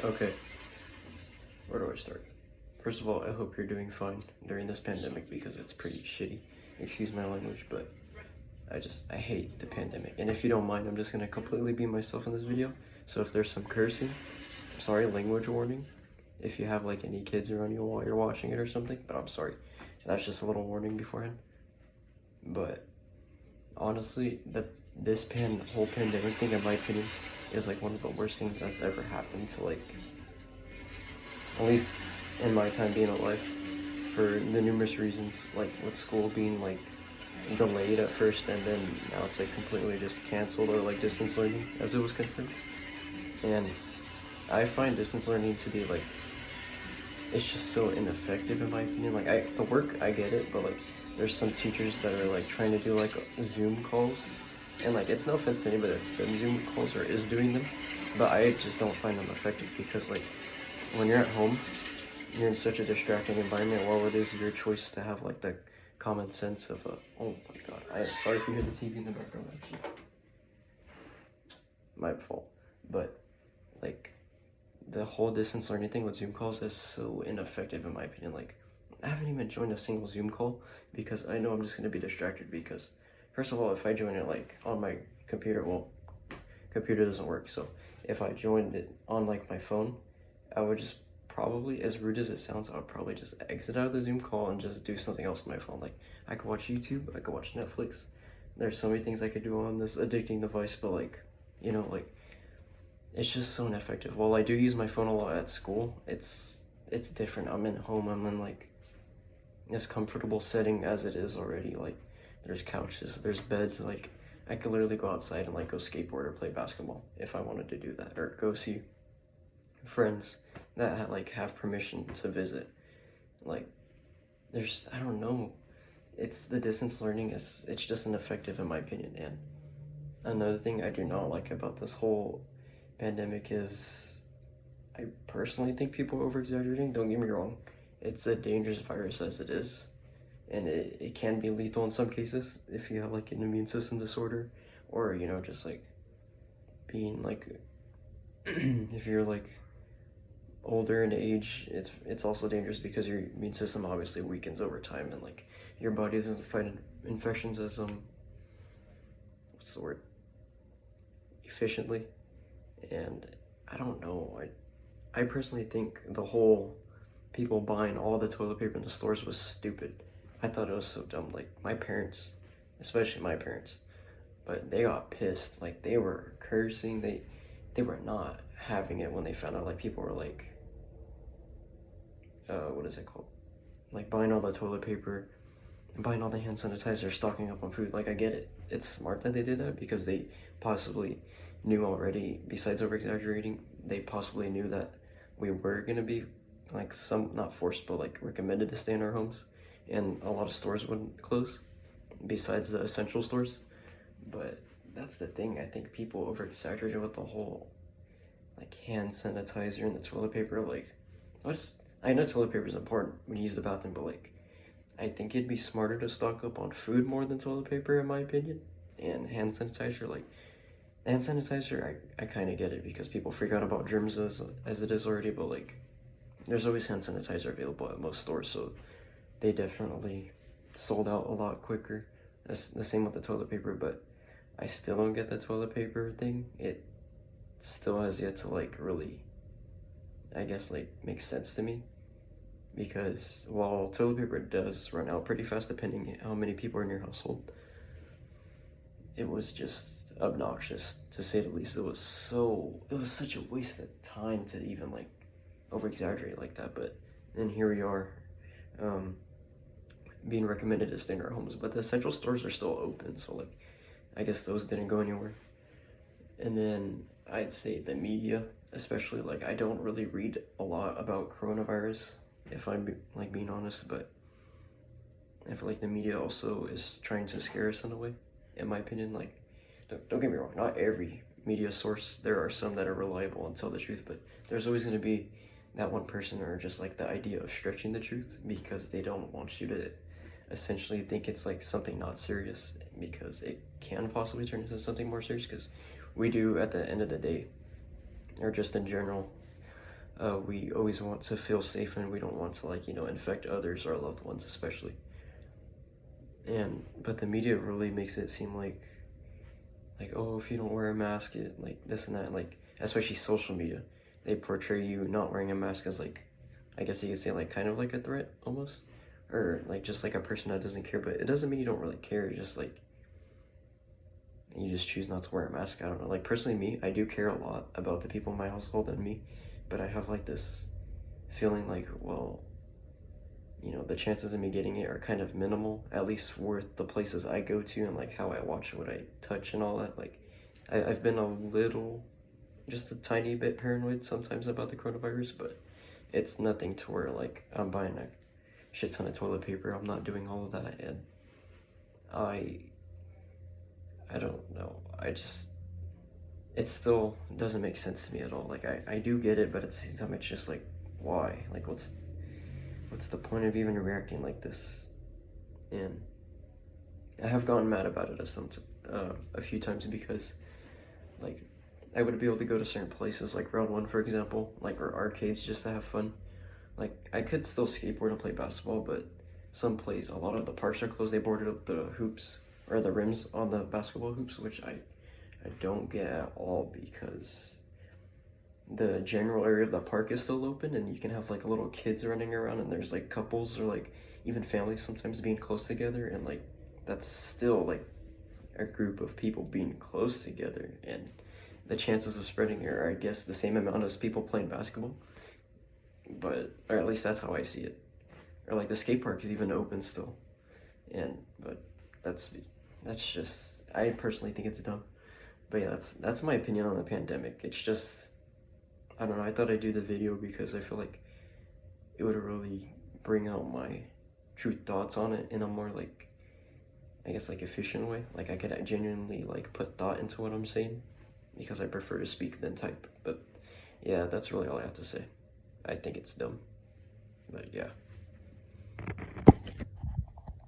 Okay, where do I start? First of all, I hope you're doing fine during this pandemic because it's pretty shitty. Excuse my language, but I hate the pandemic. And if you don't mind, I'm just gonna completely be myself in this video. So if there's some cursing, sorry, language warning. If you have like any kids around you while you're watching it or something, but I'm sorry. That's just a little warning beforehand. But honestly, whole pandemic thing, in my opinion, is like one of the worst things that's ever happened to like, at least in my time being alive, for the numerous reasons, like with school being like delayed at first and then now it's like completely just canceled, or like distance learning as it was confirmed. And I find distance learning to be like, it's just so ineffective in my opinion. Like the work, I get it, but like there's some teachers that are like trying to do like Zoom calls, and like it's no offense to anybody that's done Zoom calls or is doing them, but I just don't find them effective because like when you're at home, you're in such a distracting environment while it is your choice to have like the common sense of oh my god, I am sorry if you hear the TV in the background, actually. My fault. But like the whole distance learning thing with Zoom calls is so ineffective in my opinion. Like I haven't even joined a single Zoom call because I know I'm just gonna be distracted because first of all, if I join it like on my computer, well, computer doesn't work, so if I joined it on like my phone, I would just probably, as rude as it sounds, I would probably just exit out of the Zoom call and just do something else on my phone. Like I could watch YouTube, I could watch Netflix. There's so many things I could do on this addicting device, but like, like it's just so ineffective. While I do use my phone a lot at school, it's different. I'm in home, I'm in like this comfortable setting as it is already. Like there's couches, there's beds, like I could literally go outside and like go skateboard or play basketball if I wanted to do that, or go see friends that like have permission to visit. Like I don't know, it's the distance learning it's just ineffective in my opinion. And another thing I do not like about this whole pandemic is I personally think people are over exaggerating. Don't get me wrong, it's a dangerous virus as it is, and it can be lethal in some cases if you have like an immune system disorder, or just like being like if you're like older in age, it's also dangerous because your immune system obviously weakens over time, and like your body doesn't fight infections as what's the word, efficiently. And I don't know, I personally think the whole people buying all the toilet paper in the stores was stupid. I thought it was so dumb. Like my parents, especially my parents, but they got pissed. Like they were cursing, they were not having it when they found out like people were like what is it called, like buying all the toilet paper and buying all the hand sanitizer, stocking up on food. Like I get it, it's smart that they did that because they possibly knew already, besides over exaggerating, they possibly knew that we were gonna be like some, not forced, but like recommended to stay in our homes, and a lot of stores wouldn't close besides the essential stores. But that's the thing, I think people over exaggerated with the whole like hand sanitizer and the toilet paper. Like I know toilet paper is important when you use the bathroom, but like I think it'd be smarter to stock up on food more than toilet paper in my opinion. And hand sanitizer, like hand sanitizer, I kind of get it because people freak out about germs as it is already, but like there's always hand sanitizer available at most stores, so they definitely sold out a lot quicker. That's the same with the toilet paper, but I still don't get the toilet paper thing. It still has yet to like really, I guess, like make sense to me, because while toilet paper does run out pretty fast depending how many people are in your household, it was just obnoxious to say the least. It was such a waste of time to even like over exaggerate like that. But then here we are, being recommended to stay in our homes, but the essential stores are still open, so like I guess those didn't go anywhere. And then I'd say the media, especially, like I don't really read a lot about coronavirus, if I'm like being honest, but I feel like the media also is trying to scare us in a way, in my opinion. Like don't get me wrong, not every media source, there are some that are reliable and tell the truth, but there's always going to be that one person, or just like the idea of stretching the truth because they don't want you to essentially think it's like something not serious, because it can possibly turn into something more serious. Because we do, at the end of the day, or just in general, we always want to feel safe, and we don't want to, like, infect others, our loved ones especially. But the media really makes it seem like, oh, if you don't wear a mask, it, like, this and that, like, especially social media, they portray you not wearing a mask as, like, I guess you could say, like, kind of like a threat almost, or like just like a person that doesn't care. But it doesn't mean you don't really care. It's just like you just choose not to wear a mask. I don't know. Like, personally, me, I do care a lot about the people in my household and me, but I have like this feeling like, well, the chances of me getting it are kind of minimal, at least for the places I go to and like how I watch what I touch and all that. Like, I've been a little, just a tiny bit paranoid sometimes about the coronavirus, but it's nothing to where like I'm buying a shit ton of toilet paper. I'm not doing all of that, and I I don't know. It still doesn't make sense to me at all. Like, I do get it, but at the same time, it's just like, why? Like, what's the point of even reacting like this? And I have gotten mad about it a few times because, like, I would be able to go to certain places, like Round One, for example, like, or arcades, just to have fun. Like, I could still skateboard and play basketball, but a lot of the parks are closed. They boarded up the hoops or the rims on the basketball hoops, which I don't get at all, because the general area of the park is still open, and you can have like little kids running around, and there's like couples or like even families sometimes being close together, and like that's still like a group of people being close together, and the chances of spreading are, I guess, the same amount as people playing basketball. But, or at least that's how I see it. Or like the skate park is even open still, but that's just, I personally think it's dumb. But yeah, that's my opinion on the pandemic. It's just, I don't know. I thought I'd do the video because I feel like it would really bring out my true thoughts on it in a more, like, I guess, like, efficient way. Like, I could genuinely like put thought into what I'm saying, because I prefer to speak than type. But yeah, that's really all I have to say. I think it's dumb. But yeah.